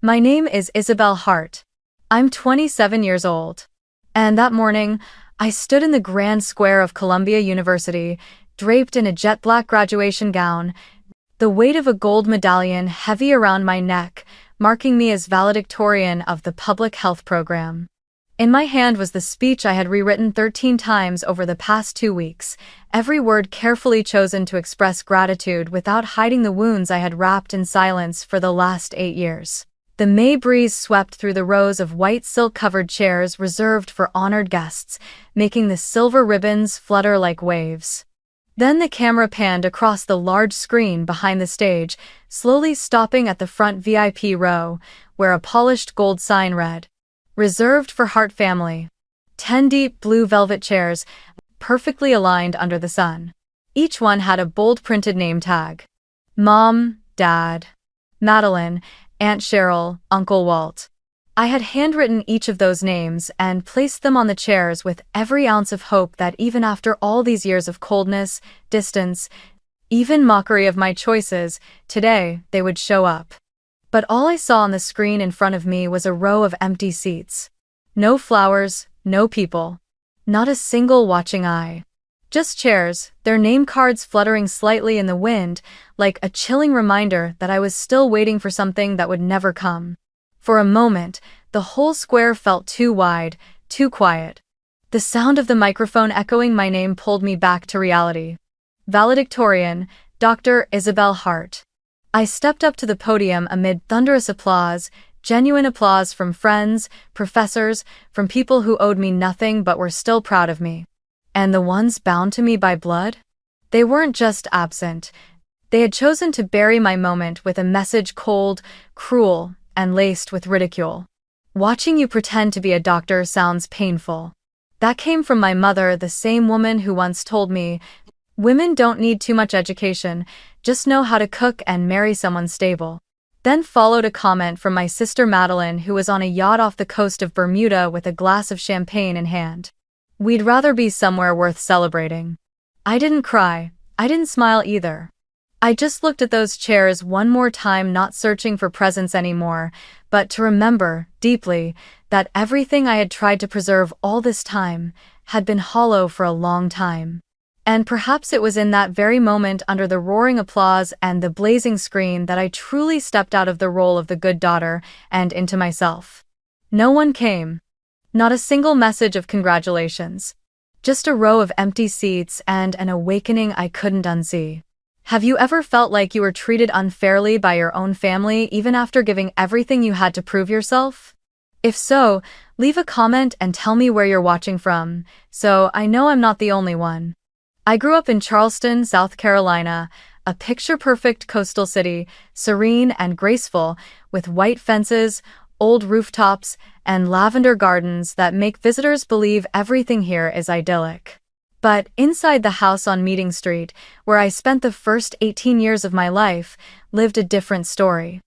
My name is Isabelle Hart. I'm 27 years old. And that morning, I stood in the grand square of Columbia University, draped in a jet-black graduation gown, the weight of a gold medallion heavy around my neck, marking me as valedictorian of the public health program. In my hand was the speech I had rewritten 13 times over the past 2 weeks, every word carefully chosen to express gratitude without hiding the wounds I had wrapped in silence for the last 8 years. The May breeze swept through the rows of white silk-covered chairs reserved for honored guests, making the silver ribbons flutter like waves. Then the camera panned across the large screen behind the stage, slowly stopping at the front VIP row, where a polished gold sign read, "Reserved for Hart Family." 10 deep blue velvet chairs, perfectly aligned under the sun. Each one had a bold printed name tag. Mom, Dad, Madeline, Aunt Cheryl, Uncle Walt. I had handwritten each of those names and placed them on the chairs with every ounce of hope that even after all these years of coldness, distance, even mockery of my choices, today they would show up. But all I saw on the screen in front of me was a row of empty seats. No flowers, no people. Not a single watching eye. Just chairs, their name cards fluttering slightly in the wind, like a chilling reminder that I was still waiting for something that would never come. For a moment, the whole square felt too wide, too quiet. The sound of the microphone echoing my name pulled me back to reality. Valedictorian, Dr. Isabelle Hart. I stepped up to the podium amid thunderous applause, genuine applause from friends, professors, from people who owed me nothing but were still proud of me. And the ones bound to me by blood? They weren't just absent. They had chosen to bury my moment with a message cold, cruel, and laced with ridicule. Watching you pretend to be a doctor sounds painful. That came from my mother, the same woman who once told me, "Women don't need too much education, just know how to cook and marry someone stable." Then followed a comment from my sister Madeline, who was on a yacht off the coast of Bermuda with a glass of champagne in hand. "We'd rather be somewhere worth celebrating." I didn't cry. I didn't smile either. I just looked at those chairs one more time, not searching for presents anymore, but to remember, deeply, that everything I had tried to preserve all this time had been hollow for a long time. And perhaps it was in that very moment, under the roaring applause and the blazing screen, that I truly stepped out of the role of the good daughter and into myself. No one came. Not a single message of congratulations. Just a row of empty seats and an awakening I couldn't unsee. Have you ever felt like you were treated unfairly by your own family even after giving everything you had to prove yourself? If so, leave a comment and tell me where you're watching from, so I know I'm not the only one. I grew up in Charleston, South Carolina, a picture-perfect coastal city, serene and graceful, with white fences, old rooftops, and lavender gardens that make visitors believe everything here is idyllic. But inside the house on Meeting Street, where I spent the first 18 years of my life, lived a different story.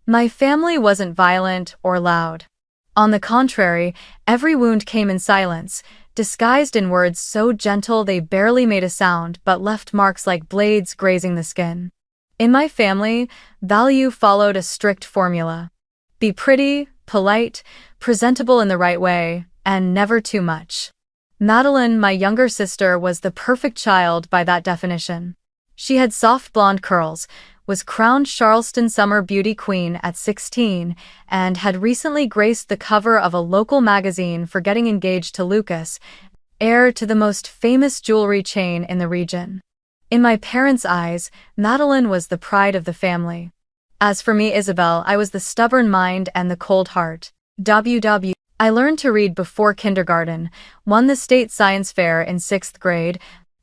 My family wasn't violent or loud. On the contrary, every wound came in silence, disguised in words so gentle they barely made a sound but left marks like blades grazing the skin. In my family, value followed a strict formula. Be pretty, polite, presentable in the right way, and never too much. Madeline, my younger sister, was the perfect child by that definition. She had soft blonde curls, was crowned Charleston Summer Beauty Queen at 16, and had recently graced the cover of a local magazine for getting engaged to Lucas, heir to the most famous jewelry chain in the region. In my parents' eyes, Madeline was the pride of the family. As for me, Isabelle, I was the stubborn mind and the cold heart. I learned to read before kindergarten, won the state science fair in 6th grade,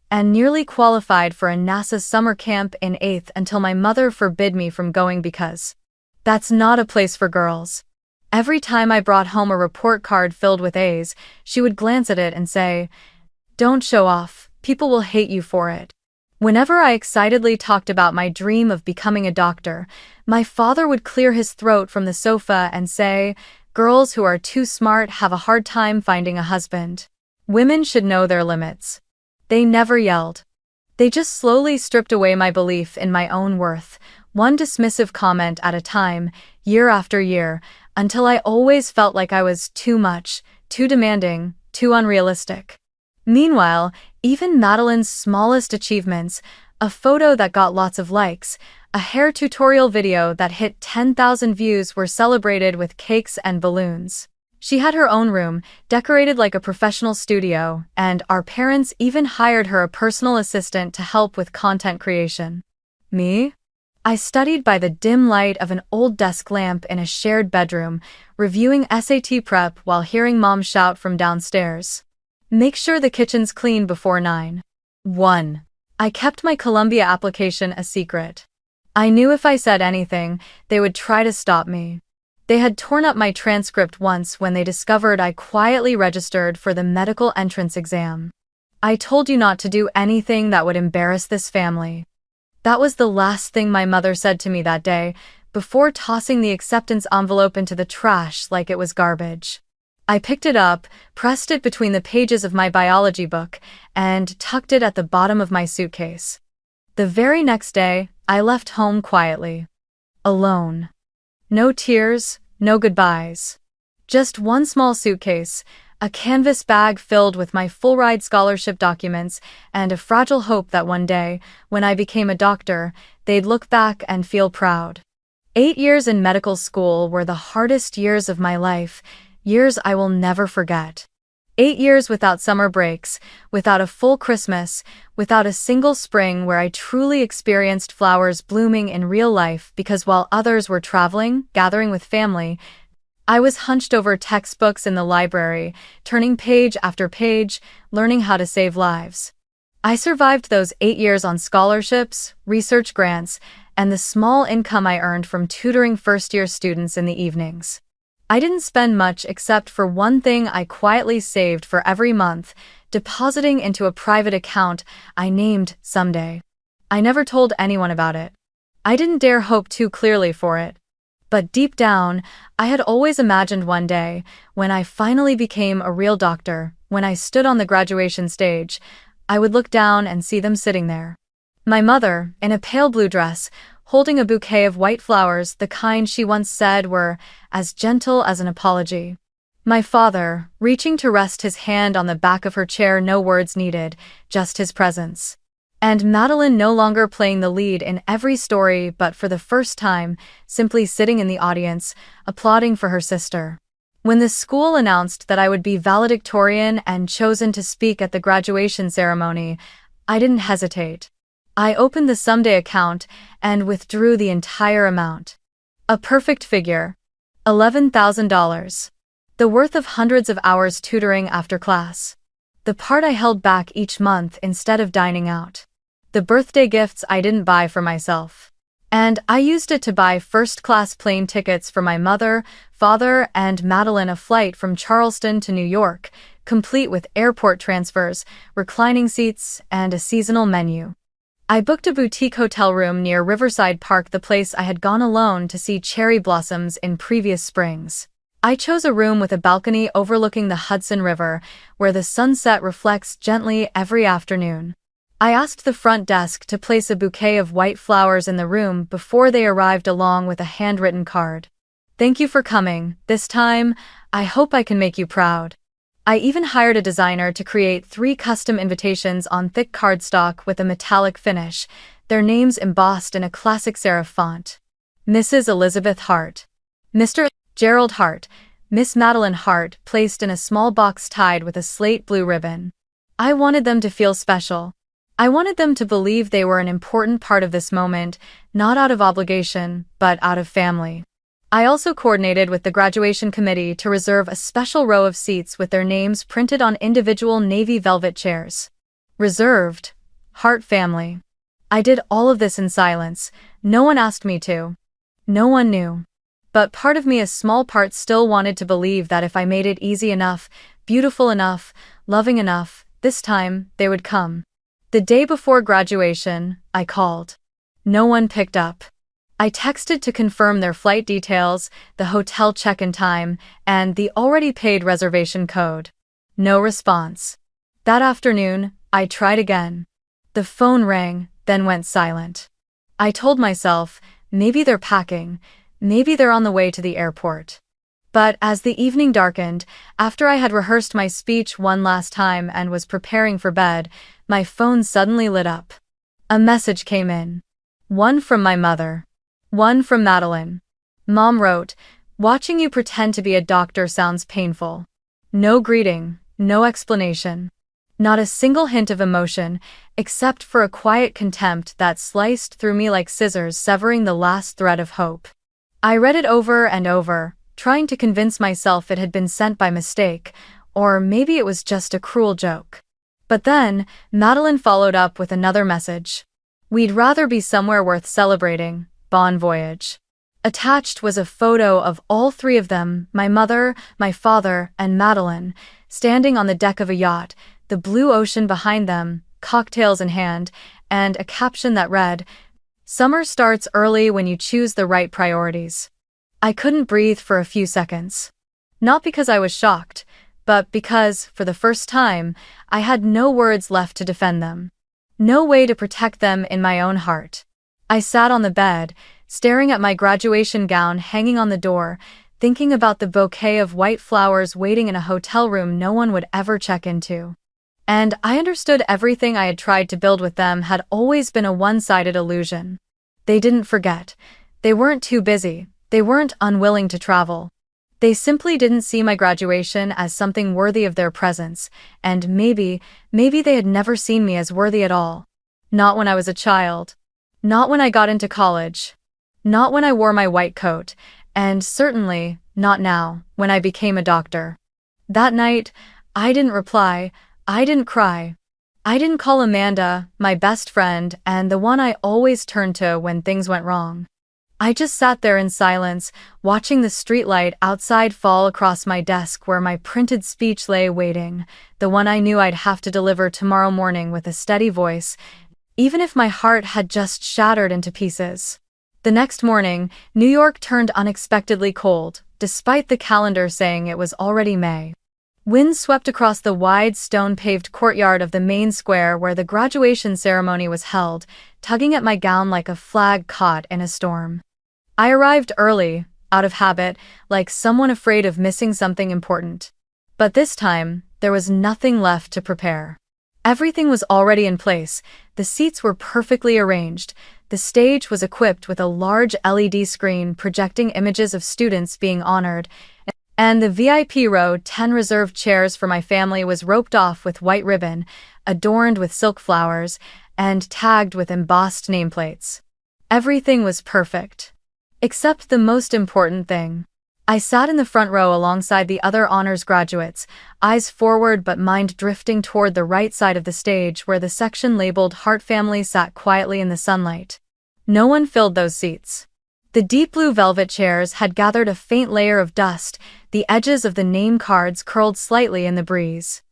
and nearly qualified for a NASA summer camp in 8th until my mother forbid me from going because that's not a place for girls. Every time I brought home a report card filled with A's, she would glance at it and say, "Don't show off, people will hate you for it." Whenever I excitedly talked about my dream of becoming a doctor, my father would clear his throat from the sofa and say, "Girls who are too smart have a hard time finding a husband. Women should know their limits." They never yelled. They just slowly stripped away my belief in my own worth, one dismissive comment at a time, year after year, until I always felt like I was too much, too demanding, too unrealistic. Meanwhile, even Madeline's smallest achievements, a photo that got lots of likes, a hair tutorial video that hit 10,000 views, were celebrated with cakes and balloons. She had her own room, decorated like a professional studio, and our parents even hired her a personal assistant to help with content creation. Me? I studied by the dim light of an old desk lamp in a shared bedroom, reviewing SAT prep while hearing Mom shout from downstairs, "Make sure the kitchen's clean before 9. 1. I kept my Columbia application a secret. I knew if I said anything, they would try to stop me. They had torn up my transcript once when they discovered I quietly registered for the medical entrance exam. "I told you not to do anything that would embarrass this family." That was the last thing my mother said to me that day, before tossing the acceptance envelope into the trash like it was garbage. I picked it up, pressed it between the pages of my biology book, and tucked it at the bottom of my suitcase. The very next day, I left home quietly. Alone. No tears, no goodbyes. Just one small suitcase, a canvas bag filled with my full-ride scholarship documents, and a fragile hope that one day, when I became a doctor, they'd look back and feel proud. 8 years in medical school were the hardest years of my life, years I will never forget. 8 years without summer breaks, without a full Christmas, without a single spring where I truly experienced flowers blooming in real life, because while others were traveling, gathering with family, I was hunched over textbooks in the library, turning page after page, learning how to save lives. I survived those 8 years on scholarships, research grants, and the small income I earned from tutoring first-year students in the evenings. I didn't spend much except for one thing I quietly saved for every month, depositing into a private account I named Someday. I never told anyone about it. I didn't dare hope too clearly for it. But deep down, I had always imagined one day, when I finally became a real doctor, when I stood on the graduation stage, I would look down and see them sitting there. My mother, in a pale blue dress, holding a bouquet of white flowers, the kind she once said were as gentle as an apology. My father, reaching to rest his hand on the back of her chair, no words needed, just his presence. And Madeline no longer playing the lead in every story, but for the first time, simply sitting in the audience, applauding for her sister. When the school announced that I would be valedictorian and chosen to speak at the graduation ceremony, I didn't hesitate. I opened the Someday account and withdrew the entire amount. A perfect figure. $11,000. The worth of hundreds of hours tutoring after class. The part I held back each month instead of dining out. The birthday gifts I didn't buy for myself. And I used it to buy first-class plane tickets for my mother, father, and Madeline, a flight from Charleston to New York, complete with airport transfers, reclining seats, and a seasonal menu. I booked a boutique hotel room near Riverside Park, the place I had gone alone to see cherry blossoms in previous springs. I chose a room with a balcony overlooking the Hudson River, where the sunset reflects gently every afternoon. I asked the front desk to place a bouquet of white flowers in the room before they arrived, along with a handwritten card. "Thank you for coming. This time, I hope I can make you proud." I even hired a designer to create 3 custom invitations on thick cardstock with a metallic finish, their names embossed in a classic serif font. Mrs. Elizabeth Hart. Mr. Gerald Hart. Miss Madeline Hart, placed in a small box tied with a slate blue ribbon. I wanted them to feel special. I wanted them to believe they were an important part of this moment, not out of obligation, but out of family. I also coordinated with the graduation committee to reserve a special row of seats with their names printed on individual navy velvet chairs. Reserved. Hart family. I did all of this in silence. No one asked me to. No one knew. But part of me, a small part, still wanted to believe that if I made it easy enough, beautiful enough, loving enough, this time, they would come. The day before graduation, I called. No one picked up. I texted to confirm their flight details, the hotel check-in time, and the already paid reservation code. No response. That afternoon, I tried again. The phone rang, then went silent. I told myself, maybe they're packing, maybe they're on the way to the airport. But as the evening darkened, after I had rehearsed my speech one last time and was preparing for bed, my phone suddenly lit up. A message came in. One from my mother. One from Madeline. Mom wrote, "Watching you pretend to be a doctor sounds painful." No greeting, no explanation. Not a single hint of emotion, except for a quiet contempt that sliced through me like scissors severing the last thread of hope. I read it over and over, trying to convince myself it had been sent by mistake, or maybe it was just a cruel joke. But then, Madeline followed up with another message. "We'd rather be somewhere worth celebrating, bon voyage." Attached was a photo of all three of them, my mother, my father, and Madeline, standing on the deck of a yacht, the blue ocean behind them, cocktails in hand, and a caption that read, "Summer starts early when you choose the right priorities." I couldn't breathe for a few seconds. Not because I was shocked, but because, for the first time, I had no words left to defend them. No way to protect them in my own heart. I sat on the bed, staring at my graduation gown hanging on the door, thinking about the bouquet of white flowers waiting in a hotel room no one would ever check into. And I understood everything I had tried to build with them had always been a one-sided illusion. They didn't forget. They weren't too busy. They weren't unwilling to travel. They simply didn't see my graduation as something worthy of their presence, and maybe they had never seen me as worthy at all. Not when I was a child. Not when I got into college. Not when I wore my white coat, and certainly not now, when I became a doctor. That night, I didn't reply, I didn't cry. I didn't call Amanda, my best friend, and the one I always turned to when things went wrong. I just sat there in silence, watching the streetlight outside fall across my desk where my printed speech lay waiting, the one I knew I'd have to deliver tomorrow morning with a steady voice, even if my heart had just shattered into pieces. The next morning, New York turned unexpectedly cold, despite the calendar saying it was already May. Winds swept across the wide stone-paved courtyard of the main square where the graduation ceremony was held, tugging at my gown like a flag caught in a storm. I arrived early, out of habit, like someone afraid of missing something important. But this time, there was nothing left to prepare. Everything was already in place, the seats were perfectly arranged, the stage was equipped with a large LED screen projecting images of students being honored, and the VIP row 10 reserved chairs for my family was roped off with white ribbon, adorned with silk flowers, and tagged with embossed nameplates. Everything was perfect. Except the most important thing. I sat in the front row alongside the other honors graduates, eyes forward but mind drifting toward the right side of the stage where the section labeled Hart Family sat quietly in the sunlight. No one filled those seats. The deep blue velvet chairs had gathered a faint layer of dust, the edges of the name cards curled slightly in the breeze.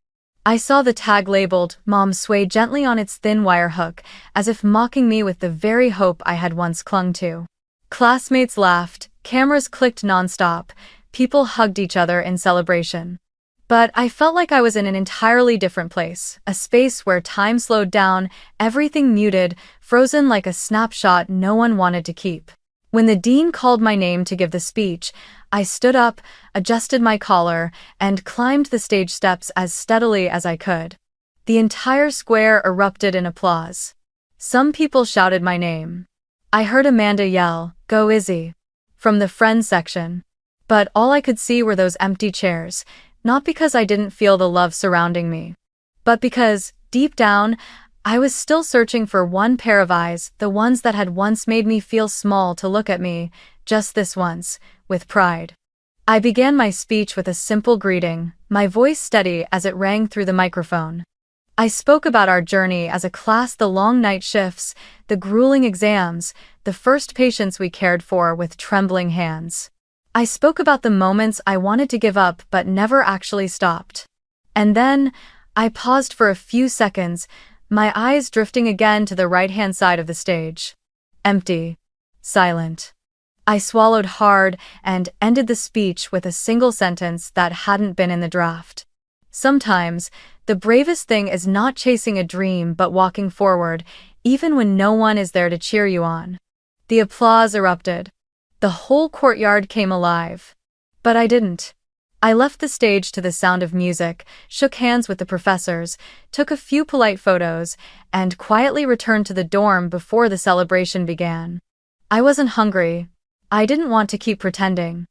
I saw the tag labeled Mom sway gently on its thin wire hook, as if mocking me with the very hope I had once clung to. Classmates laughed, cameras clicked nonstop, people hugged each other in celebration. But I felt like I was in an entirely different place, a space where time slowed down, everything muted, frozen like a snapshot no one wanted to keep. When the dean called my name to give the speech, I stood up, adjusted my collar, and climbed the stage steps as steadily as I could. The entire square erupted in applause. Some people shouted my name. I heard Amanda yell, "Go Izzy," from the friends section. But all I could see were those empty chairs, not because I didn't feel the love surrounding me, but because, deep down, I was still searching for one pair of eyes, the ones that had once made me feel small to look at me, just this once, with pride. I began my speech with a simple greeting, my voice steady as it rang through the microphone. I spoke about our journey as a class, the long night shifts, the grueling exams, the first patients we cared for with trembling hands. I spoke about the moments I wanted to give up but never actually stopped. And then, I paused for a few seconds, my eyes drifting again to the right-hand side of the stage. Empty. Silent. I swallowed hard and ended the speech with a single sentence that hadn't been in the draft. Sometimes, the bravest thing is not chasing a dream but walking forward, even when no one is there to cheer you on. The applause erupted. The whole courtyard came alive. But I didn't. I left the stage to the sound of music, shook hands with the professors, took a few polite photos, and quietly returned to the dorm before the celebration began. I wasn't hungry. I didn't want to keep pretending.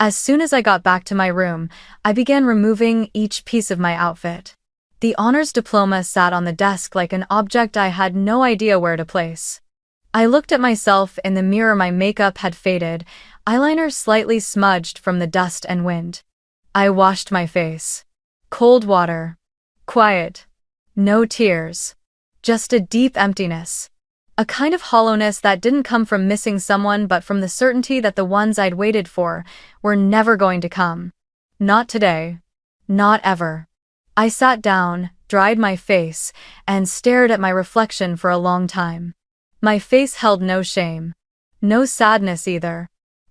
As soon as I got back to my room, I began removing each piece of my outfit. The honors diploma sat on the desk like an object I had no idea where to place. I looked at myself in the mirror. My makeup had faded, eyeliner slightly smudged from the dust and wind. I washed my face. Cold water. Quiet. No tears. Just a deep emptiness. A kind of hollowness that didn't come from missing someone but from the certainty that the ones I'd waited for were never going to come. Not today. Not ever. I sat down, dried my face, and stared at my reflection for a long time. My face held no shame. No sadness either.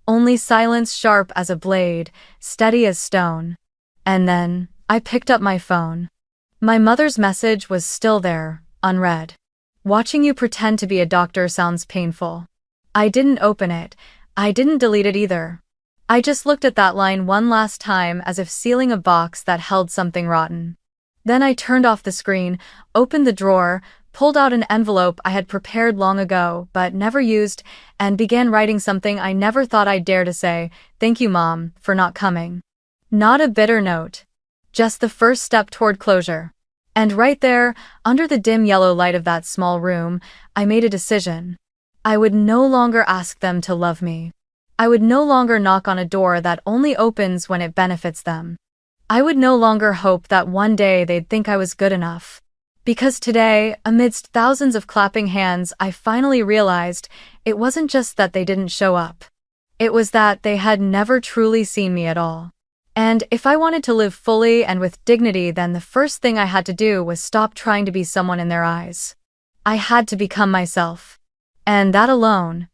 Only silence sharp as a blade, steady as stone. And then, I picked up my phone. My mother's message was still there, unread. Watching you pretend to be a doctor sounds painful. I didn't open it. I didn't delete it either. I just looked at that line one last time as if sealing a box that held something rotten. Then I turned off the screen, opened the drawer, pulled out an envelope I had prepared long ago but never used, and began writing something I never thought I'd dare to say, "Thank you, Mom, for not coming." Not a bitter note. Just the first step toward closure. And right there, under the dim yellow light of that small room, I made a decision. I would no longer ask them to love me. I would no longer knock on a door that only opens when it benefits them. I would no longer hope that one day they'd think I was good enough. Because today, amidst thousands of clapping hands, I finally realized it wasn't just that they didn't show up. It was that they had never truly seen me at all. And if I wanted to live fully and with dignity, then the first thing I had to do was stop trying to be someone in their eyes. I had to become myself. And that alone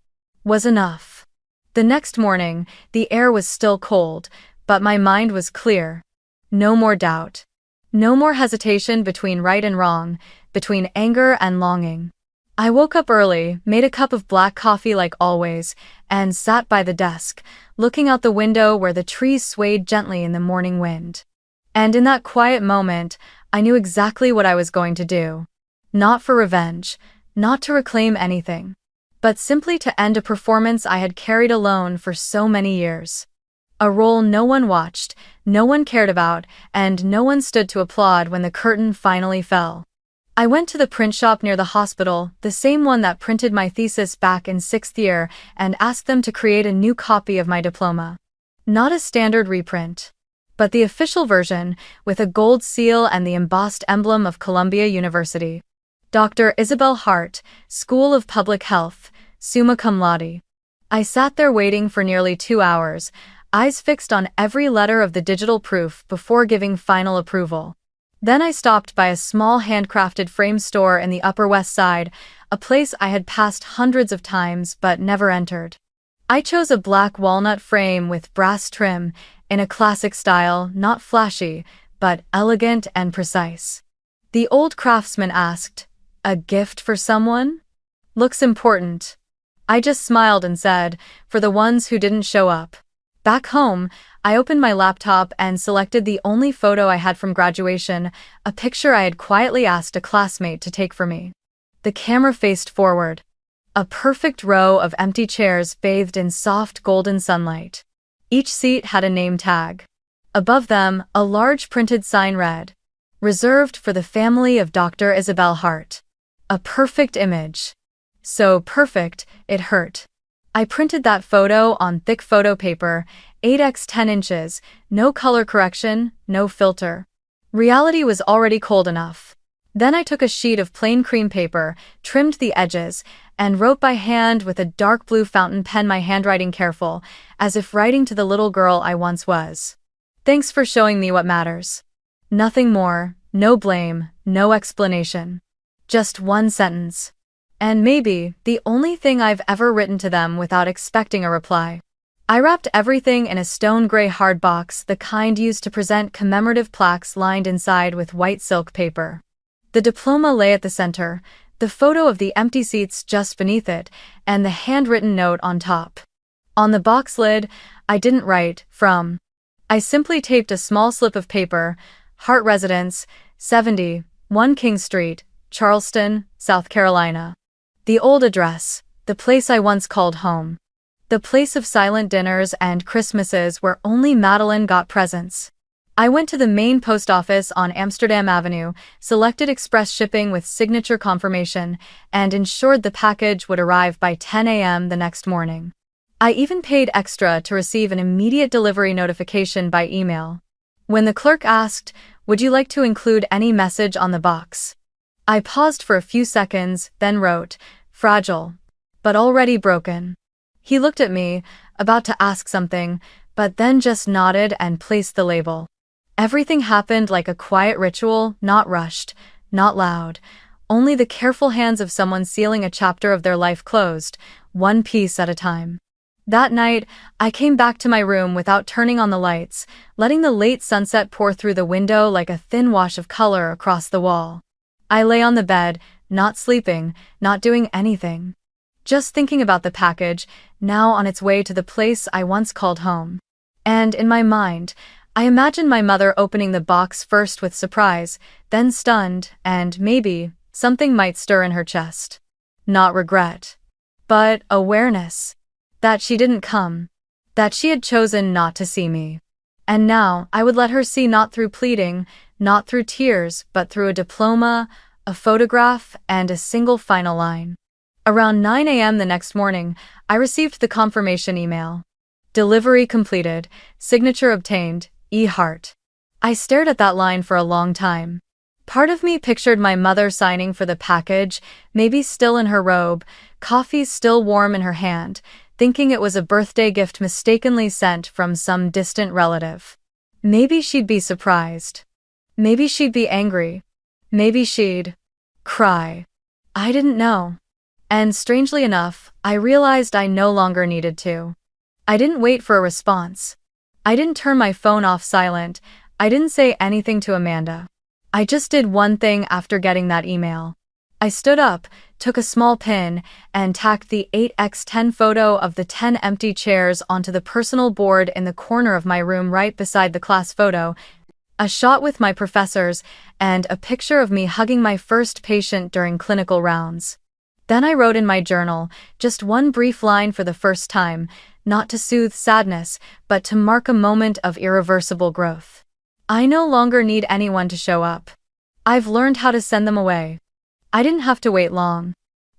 was enough. The next morning, the air was still cold, but my mind was clear. No more doubt. No more hesitation between right and wrong, between anger and longing. I woke up early, made a cup of black coffee like always, and sat by the desk, looking out the window where the trees swayed gently in the morning wind. And in that quiet moment, I knew exactly what I was going to do. Not for revenge, not to reclaim anything, but simply to end a performance I had carried alone for so many years. A role no one watched, no one cared about, and no one stood to applaud when the curtain finally fell. I went to the print shop near the hospital, the same one that printed my thesis back in 6th year, and asked them to create a new copy of my diploma. Not a standard reprint, but the official version, with a gold seal and the embossed emblem of Columbia University. Dr. Isabelle Hart, School of Public Health, summa cum laude. I sat there waiting for nearly 2 hours, eyes fixed on every letter of the digital proof before giving final approval. Then I stopped by a small handcrafted frame store in the Upper West Side, a place I had passed hundreds of times but never entered. I chose a black walnut frame with brass trim, in a classic style, not flashy, but elegant and precise. The old craftsman asked, "A gift for someone? Looks important." I just smiled and said, "For the ones who didn't show up." Back home, I opened my laptop and selected the only photo I had from graduation, a picture I had quietly asked a classmate to take for me. The camera faced forward. A perfect row of empty chairs bathed in soft golden sunlight. Each seat had a name tag. Above them, a large printed sign read, "Reserved for the family of Dr. Isabelle Hart." A perfect image. So perfect, it hurt. I printed that photo on thick photo paper, 8x 10 inches, no color correction, no filter. Reality was already cold enough. Then I took a sheet of plain cream paper, trimmed the edges, and wrote by hand with a dark blue fountain pen, my handwriting careful, as if writing to the little girl I once was. "Thanks for showing me what matters." Nothing more, no blame, no explanation. Just one sentence. And maybe the only thing I've ever written to them without expecting a reply. I wrapped everything in a stone-gray hard box, the kind used to present commemorative plaques lined inside with white silk paper. The diploma lay at the center, the photo of the empty seats just beneath it, and the handwritten note on top. On the box lid, I didn't write, "From." I simply taped a small slip of paper, Hart Residence, 70, 1 King Street, Charleston, South Carolina. The old address, the place I once called home. The place of silent dinners and Christmases where only Madeline got presents. I went to the main post office on Amsterdam Avenue, selected express shipping with signature confirmation, and ensured the package would arrive by 10 a.m. the next morning. I even paid extra to receive an immediate delivery notification by email. When the clerk asked, "Would you like to include any message on the box?" I paused for a few seconds, then wrote, "Fragile, but already broken." He looked at me, about to ask something, but then just nodded and placed the label. Everything happened like a quiet ritual, not rushed, not loud, only the careful hands of someone sealing a chapter of their life closed, one piece at a time. That night, I came back to my room without turning on the lights, letting the late sunset pour through the window like a thin wash of color across the wall. I lay on the bed, not sleeping, not doing anything. Just thinking about the package, now on its way to the place I once called home. And in my mind, I imagined my mother opening the box first with surprise, then stunned, and maybe something might stir in her chest. Not regret, but awareness. That she didn't come. That she had chosen not to see me. And now I would let her see, not through pleading, not through tears, but through a diploma, a photograph, and a single final line. Around 9 a.m. the next morning, I received the confirmation email. Delivery completed, signature obtained, E. Hart. I stared at that line for a long time. Part of me pictured my mother signing for the package, maybe still in her robe, coffee still warm in her hand, thinking it was a birthday gift mistakenly sent from some distant relative. Maybe she'd be surprised. Maybe she'd be angry. Maybe she'd cry. I didn't know. And strangely enough, I realized I no longer needed to. I didn't wait for a response. I didn't turn my phone off silent. I didn't say anything to Amanda. I just did one thing after getting that email. I stood up, took a small pin, and tacked the 8x10 photo of the 10 empty chairs onto the personal board in the corner of my room right beside the class photo, a shot with my professors, and a picture of me hugging my first patient during clinical rounds. Then I wrote in my journal, just one brief line for the first time, not to soothe sadness, but to mark a moment of irreversible growth. I no longer need anyone to show up. I've learned how to send them away. I didn't have to wait long.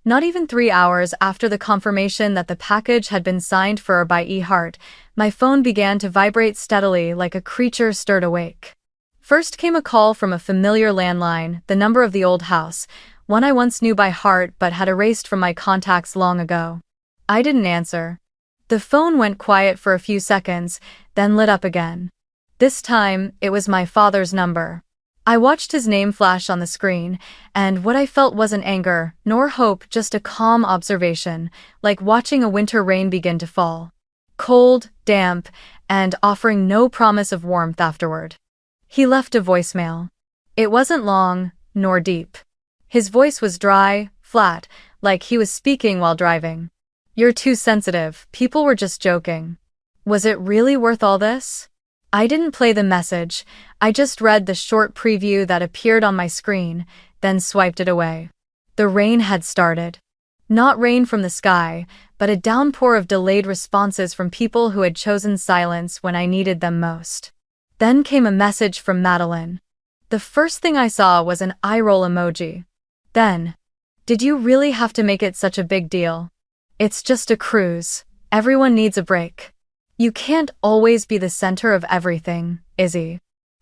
Not even 3 hours after the confirmation that the package had been signed for by E. Hart, my phone began to vibrate steadily like a creature stirred awake. First came a call from a familiar landline, the number of the old house, one I once knew by heart but had erased from my contacts long ago. I didn't answer. The phone went quiet for a few seconds, then lit up again. This time, it was my father's number. I watched his name flash on the screen, and what I felt wasn't anger, nor hope, just a calm observation, like watching a winter rain begin to fall. Cold, damp, and offering no promise of warmth afterward. He left a voicemail. It wasn't long, nor deep. His voice was dry, flat, like he was speaking while driving. "You're too sensitive, people were just joking." Was it really worth all this? I didn't play the message, I just read the short preview that appeared on my screen, then swiped it away. The rain had started. Not rain from the sky, but a downpour of delayed responses from people who had chosen silence when I needed them most. Then came a message from Madeline. The first thing I saw was an eye-roll emoji. Then, "Did you really have to make it such a big deal? It's just a cruise. Everyone needs a break. You can't always be the center of everything, Izzy."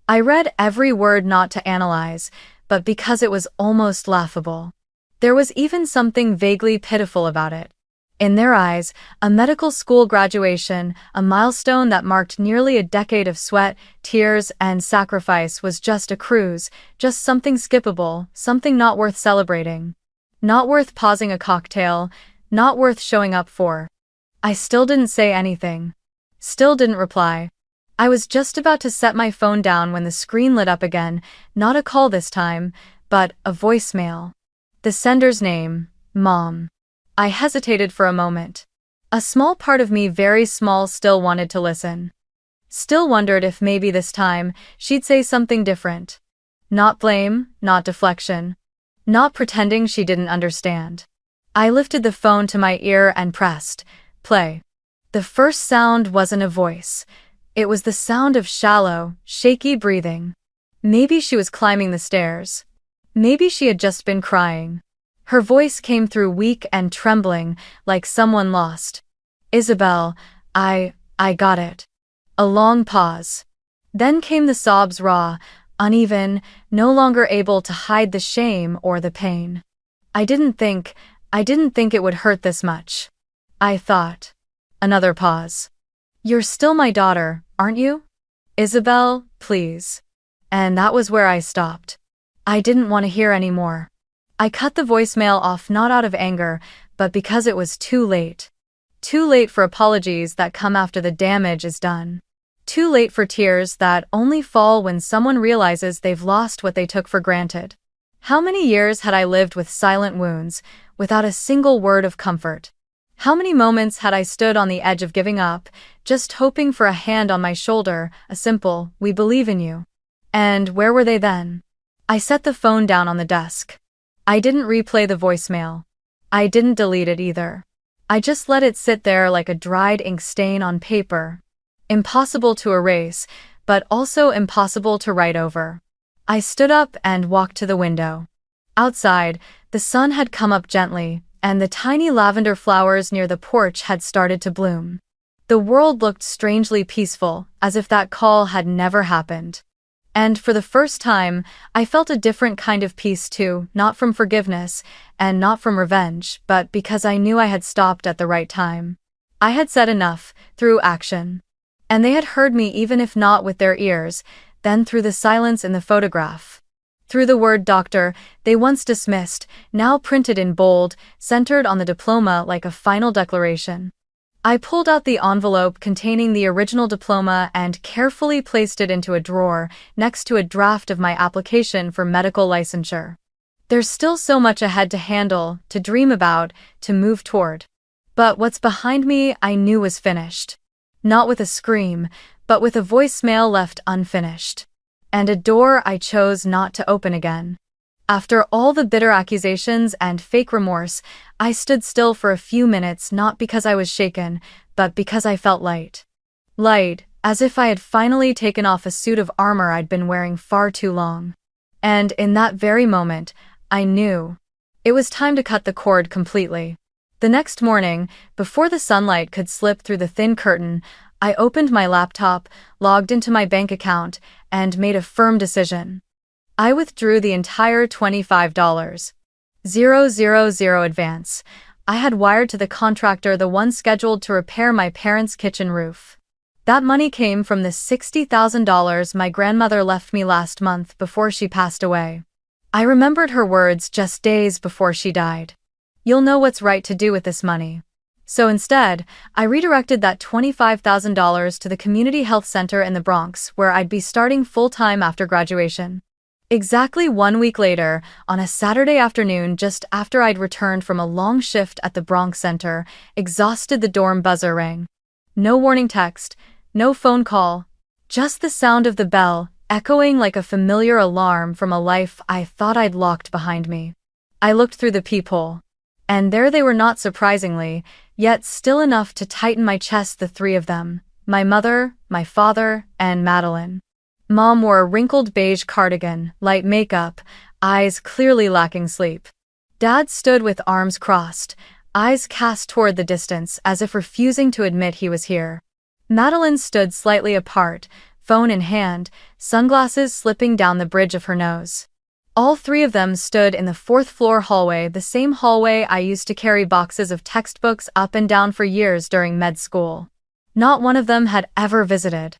I read every word not to analyze, but because it was almost laughable. There was even something vaguely pitiful about it. In their eyes, a medical school graduation, a milestone that marked nearly a decade of sweat, tears, and sacrifice, was just a cruise, just something skippable, something not worth celebrating. Not worth pausing a cocktail, not worth showing up for. I still didn't say anything. Still didn't reply. I was just about to set my phone down when the screen lit up again, not a call this time, but a voicemail. The sender's name, Mom. I hesitated for a moment. A small part of me, very small, still wanted to listen. Still wondered if maybe this time she'd say something different. Not blame, not deflection. Not pretending she didn't understand. I lifted the phone to my ear and pressed play. The first sound wasn't a voice. It was the sound of shallow, shaky breathing. Maybe she was climbing the stairs. Maybe she had just been crying. Her voice came through weak and trembling, like someone lost. Isabelle, I got it. A long pause. Then came the sobs, raw, uneven, no longer able to hide the shame or the pain. I didn't think it would hurt this much. I thought. Another pause. You're still my daughter, aren't you? Isabelle, please. And that was where I stopped. I didn't want to hear any more. I cut the voicemail off not out of anger, but because it was too late. Too late for apologies that come after the damage is done. Too late for tears that only fall when someone realizes they've lost what they took for granted. How many years had I lived with silent wounds, without a single word of comfort? How many moments had I stood on the edge of giving up, just hoping for a hand on my shoulder, a simple, "We believe in you"? And where were they then? I set the phone down on the desk. I didn't replay the voicemail. I didn't delete it either. I just let it sit there like a dried ink stain on paper. Impossible to erase, but also impossible to write over. I stood up and walked to the window. Outside, the sun had come up gently, and the tiny lavender flowers near the porch had started to bloom. The world looked strangely peaceful, as if that call had never happened. And for the first time, I felt a different kind of peace too, not from forgiveness, and not from revenge, but because I knew I had stopped at the right time. I had said enough, through action. And they had heard me, even if not with their ears, then through the silence in the photograph. Through the word doctor, they once dismissed, now printed in bold, centered on the diploma like a final declaration. I pulled out the envelope containing the original diploma and carefully placed it into a drawer, next to a draft of my application for medical licensure. There's still so much ahead to handle, to dream about, to move toward. But what's behind me I knew was finished. Not with a scream, but with a voicemail left unfinished. And a door I chose not to open again. After all the bitter accusations and fake remorse, I stood still for a few minutes, not because I was shaken, but because I felt light. Light, as if I had finally taken off a suit of armor I'd been wearing far too long. And in that very moment, I knew. It was time to cut the cord completely. The next morning, before the sunlight could slip through the thin curtain, I opened my laptop, logged into my bank account, and made a firm decision. I withdrew the entire $25,000 advance I had wired to the contractor, the one scheduled to repair my parents' kitchen roof. That money came from the $60,000 my grandmother left me last month before she passed away. I remembered her words just days before she died. "You'll know what's right to do with this money." So instead, I redirected that $25,000 to the community health center in the Bronx, where I'd be starting full-time after graduation. Exactly 1 week later, on a Saturday afternoon just after I'd returned from a long shift at the Bronx Center, exhausted, the dorm buzzer rang. No warning text, no phone call, just the sound of the bell, echoing like a familiar alarm from a life I thought I'd locked behind me. I looked through the peephole. And there they were, not surprisingly, yet still enough to tighten my chest, the three of them: my mother, my father, and Madeline. Mom wore a wrinkled beige cardigan, light makeup, eyes clearly lacking sleep. Dad stood with arms crossed, eyes cast toward the distance as if refusing to admit he was here. Madeline stood slightly apart, phone in hand, sunglasses slipping down the bridge of her nose. All three of them stood in the fourth-floor hallway, the same hallway I used to carry boxes of textbooks up and down for years during med school. Not one of them had ever visited.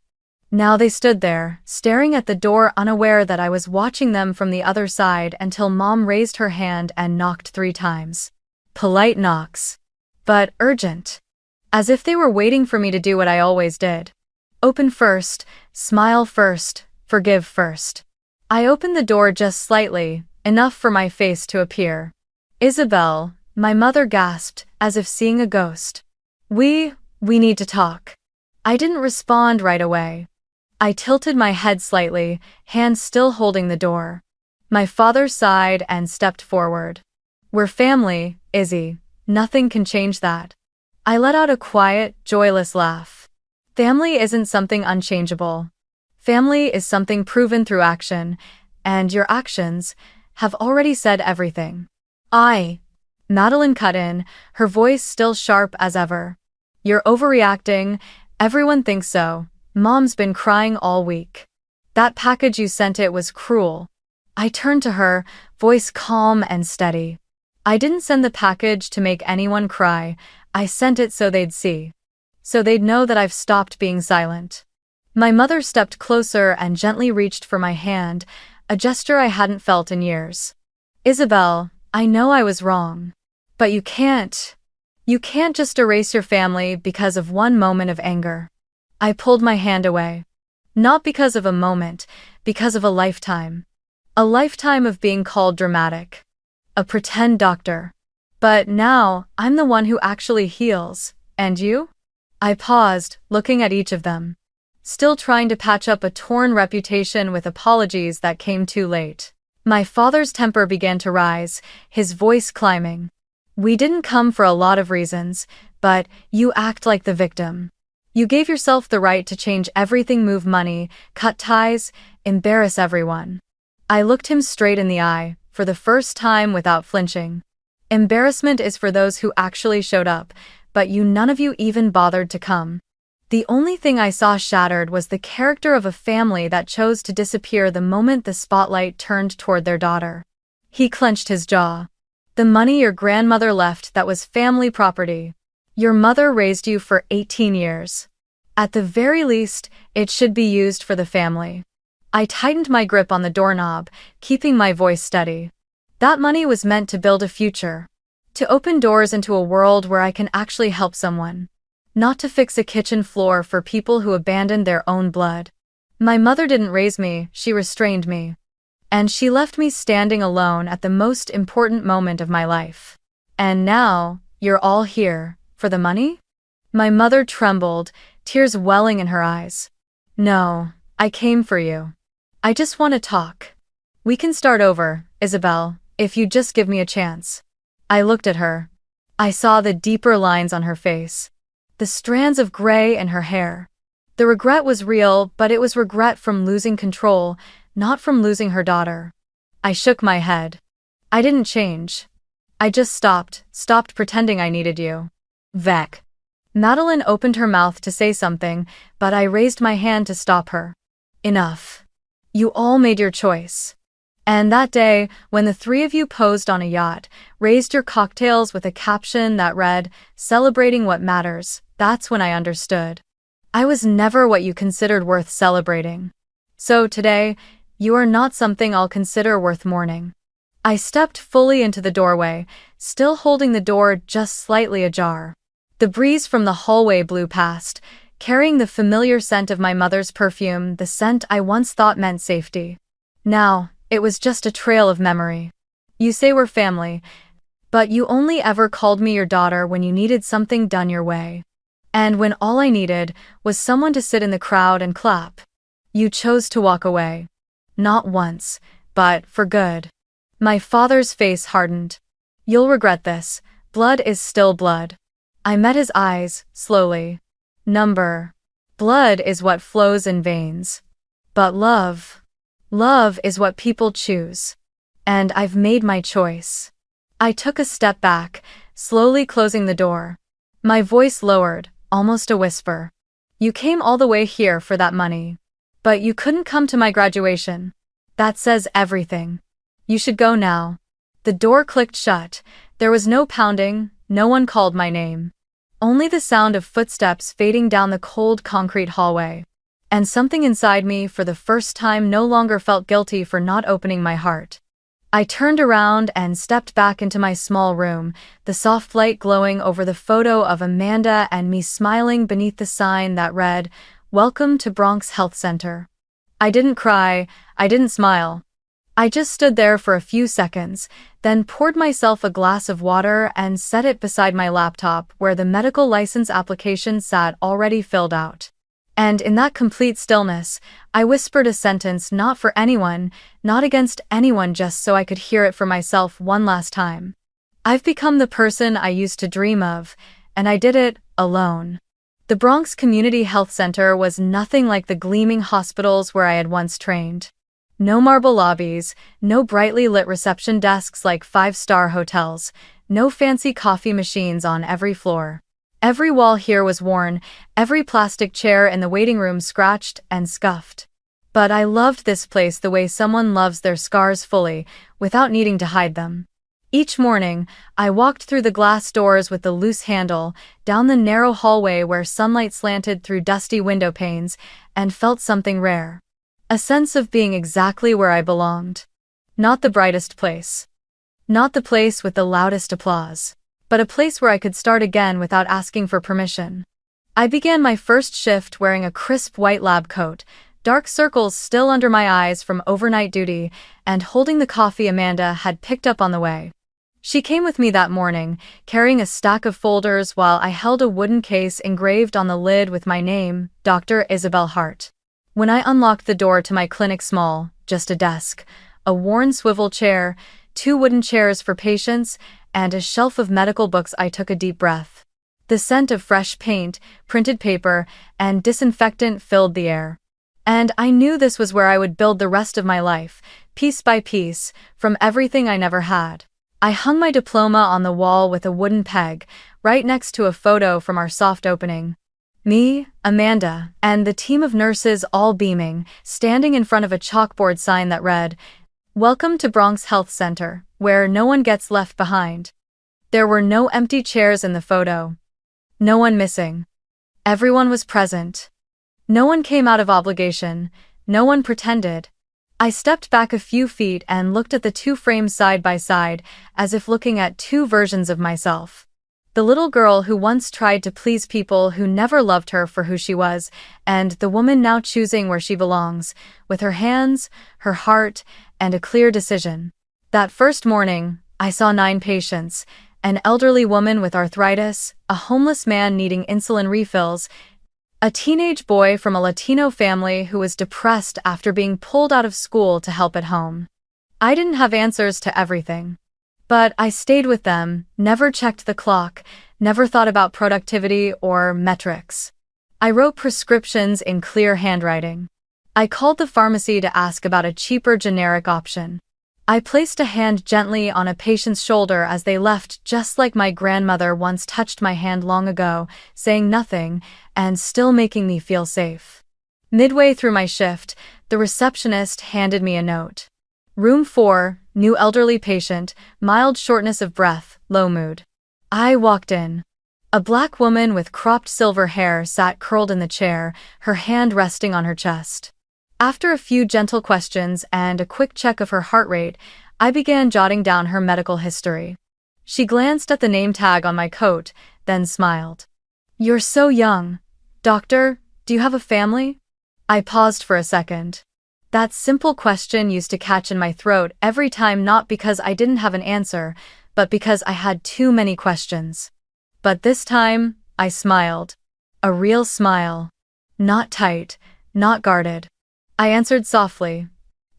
Now they stood there, staring at the door, unaware that I was watching them from the other side, until Mom raised her hand and knocked 3 times. Polite knocks, but urgent. As if they were waiting for me to do what I always did. Open first, smile first, forgive first. I opened the door just slightly, enough for my face to appear. Isabelle, my mother gasped, as if seeing a ghost. We need to talk. I didn't respond right away. I tilted my head slightly, hands still holding the door. My father sighed and stepped forward. We're family, Izzy. Nothing can change that. I let out a quiet, joyless laugh. Family isn't something unchangeable. Family is something proven through action, and your actions have already said everything. Madeline cut in, her voice still sharp as ever. You're overreacting. Everyone thinks so. Mom's been crying all week. That package you sent it was cruel. I turned to her, voice calm and steady. I didn't send the package to make anyone cry. I sent it so they'd see. So they'd know that I've stopped being silent. My mother stepped closer and gently reached for my hand, a gesture I hadn't felt in years. Isabelle, I know I was wrong. But you can't. You can't just erase your family because of one moment of anger. I pulled my hand away. Not because of a moment, because of a lifetime. A lifetime of being called dramatic. A pretend doctor. But now, I'm the one who actually heals. And you? I paused, looking at each of them. Still trying to patch up a torn reputation with apologies that came too late. My father's temper began to rise, his voice climbing. We didn't come for a lot of reasons, but you act like the victim. You gave yourself the right to change everything, move money, cut ties, embarrass everyone. I looked him straight in the eye, for the first time without flinching. Embarrassment is for those who actually showed up, but none of you even bothered to come. The only thing I saw shattered was the character of a family that chose to disappear the moment the spotlight turned toward their daughter. He clenched his jaw. The money your grandmother left, that was family property. Your mother raised you for 18 years. At the very least, it should be used for the family. I tightened my grip on the doorknob, keeping my voice steady. That money was meant to build a future. To open doors into a world where I can actually help someone. Not to fix a kitchen floor for people who abandoned their own blood. My mother didn't raise me, she restrained me. And she left me standing alone at the most important moment of my life. And now, you're all here, for the money? My mother trembled, tears welling in her eyes. No, I came for you. I just want to talk. We can start over, Isabelle, if you just give me a chance. I looked at her. I saw the deeper lines on her face. The strands of gray in her hair. The regret was real, but it was regret from losing control, not from losing her daughter. I shook my head. I didn't change. I just stopped pretending I needed you. Vec. Madeline opened her mouth to say something, but I raised my hand to stop her. Enough. You all made your choice. And that day, when the three of you posed on a yacht, raised your cocktails with a caption that read, "Celebrating what matters," that's when I understood. I was never what you considered worth celebrating. So today, you are not something I'll consider worth mourning. I stepped fully into the doorway, still holding the door just slightly ajar. The breeze from the hallway blew past, carrying the familiar scent of my mother's perfume, the scent I once thought meant safety. Now, it was just a trail of memory. You say we're family, but you only ever called me your daughter when you needed something done your way. And when all I needed was someone to sit in the crowd and clap. You chose to walk away. Not once, but for good. My father's face hardened. You'll regret this. Blood is still blood. I met his eyes, slowly. Blood is what flows in veins. But love is what people choose. And I've made my choice. I took a step back, slowly closing the door. My voice lowered, almost a whisper. You came all the way here for that money. But you couldn't come to my graduation. That says everything. You should go now. The door clicked shut. There was no pounding, no one called my name. Only the sound of footsteps fading down the cold concrete hallway. And something inside me, for the first time, no longer felt guilty for not opening my heart. I turned around and stepped back into my small room, the soft light glowing over the photo of Amanda and me smiling beneath the sign that read, "Welcome to Bronx Health Center." I didn't cry, I didn't smile. I just stood there for a few seconds, then poured myself a glass of water and set it beside my laptop where the medical license application sat already filled out. And in that complete stillness, I whispered a sentence not for anyone, not against anyone, just so I could hear it for myself one last time. I've become the person I used to dream of, and I did it alone. The Bronx Community Health Center was nothing like the gleaming hospitals where I had once trained. No marble lobbies, no brightly lit reception desks like five-star hotels, no fancy coffee machines on every floor. Every wall here was worn, every plastic chair in the waiting room scratched and scuffed. But I loved this place the way someone loves their scars fully, without needing to hide them. Each morning, I walked through the glass doors with the loose handle, down the narrow hallway where sunlight slanted through dusty window panes, and felt something rare. A sense of being exactly where I belonged. Not the brightest place. Not the place with the loudest applause. But a place where I could start again without asking for permission. I began my first shift wearing a crisp white lab coat, dark circles still under my eyes from overnight duty, and holding the coffee Amanda had picked up on the way. She came with me that morning, carrying a stack of folders while I held a wooden case engraved on the lid with my name, Dr. Isabelle Hart. When I unlocked the door to my clinic, small, just a desk, a worn swivel chair, 2 wooden chairs for patients, and a shelf of medical books, I took a deep breath. The scent of fresh paint, printed paper, and disinfectant filled the air. And I knew this was where I would build the rest of my life, piece by piece, from everything I never had. I hung my diploma on the wall with a wooden peg, right next to a photo from our soft opening. Me, Amanda, and the team of nurses all beaming, standing in front of a chalkboard sign that read, "Welcome to Bronx Health Center, where no one gets left behind." There were no empty chairs in the photo. No one missing. Everyone was present. No one came out of obligation. No one pretended. I stepped back a few feet and looked at the 2 frames side by side, as if looking at 2 versions of myself. The little girl who once tried to please people who never loved her for who she was, and the woman now choosing where she belongs, with her hands, her heart, and a clear decision. That first morning, I saw 9 patients, an elderly woman with arthritis, a homeless man needing insulin refills, a teenage boy from a Latino family who was depressed after being pulled out of school to help at home. I didn't have answers to everything. But I stayed with them, never checked the clock, never thought about productivity or metrics. I wrote prescriptions in clear handwriting. I called the pharmacy to ask about a cheaper generic option. I placed a hand gently on a patient's shoulder as they left, just like my grandmother once touched my hand long ago, saying nothing, and still making me feel safe. Midway through my shift, the receptionist handed me a note. Room 4, new elderly patient, mild shortness of breath, low mood. I walked in. A black woman with cropped silver hair sat curled in the chair, her hand resting on her chest. After a few gentle questions and a quick check of her heart rate, I began jotting down her medical history. She glanced at the name tag on my coat, then smiled. "You're so young. Doctor, do you have a family?" I paused for a second. That simple question used to catch in my throat every time, not because I didn't have an answer, but because I had too many questions. But this time, I smiled. A real smile. Not tight, not guarded. I answered softly.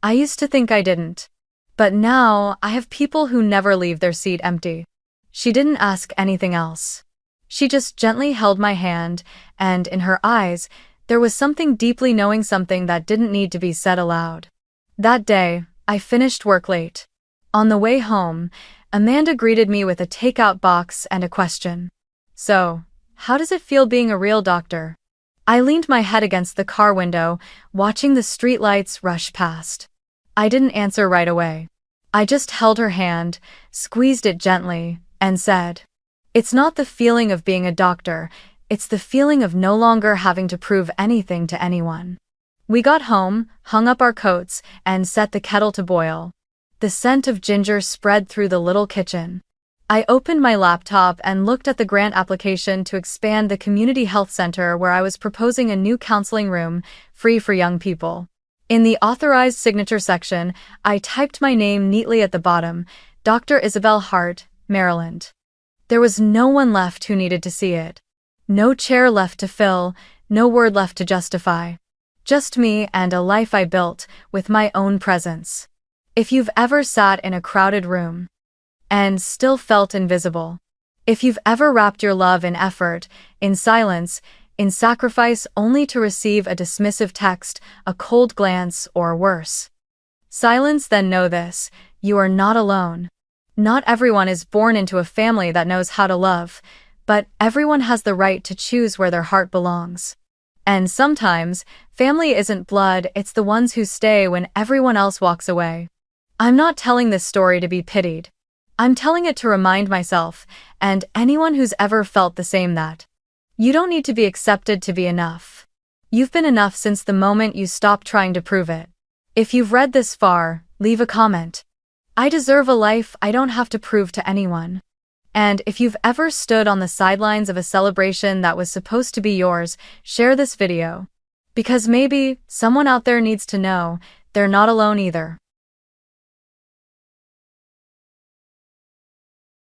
I used to think I didn't. But now, I have people who never leave their seat empty. She didn't ask anything else. She just gently held my hand, and in her eyes, there was something deeply knowing, something that didn't need to be said aloud. That day, I finished work late. On the way home, Amanda greeted me with a takeout box and a question. "So, how does it feel being a real doctor?" I leaned my head against the car window, watching the streetlights rush past. I didn't answer right away. I just held her hand, squeezed it gently, and said, "It's not the feeling of being a doctor, it's the feeling of no longer having to prove anything to anyone." We got home, hung up our coats, and set the kettle to boil. The scent of ginger spread through the little kitchen. I opened my laptop and looked at the grant application to expand the community health center, where I was proposing a new counseling room, free for young people. In the authorized signature section, I typed my name neatly at the bottom, Dr. Isabelle Hart, Maryland. There was no one left who needed to see it. No chair left to fill, no word left to justify. Just me and a life I built with my own presence. If you've ever sat in a crowded room and still felt invisible, if you've ever wrapped your love in effort, in silence, in sacrifice only to receive a dismissive text, a cold glance, or worse, silence, then know this: you are not alone. Not everyone is born into a family that knows how to love, but everyone has the right to choose where their heart belongs. And sometimes, family isn't blood, it's the ones who stay when everyone else walks away. I'm not telling this story to be pitied. I'm telling it to remind myself, and anyone who's ever felt the same, that you don't need to be accepted to be enough. You've been enough since the moment you stopped trying to prove it. If you've read this far, leave a comment. I deserve a life I don't have to prove to anyone. And if you've ever stood on the sidelines of a celebration that was supposed to be yours, share this video. Because maybe someone out there needs to know they're not alone either.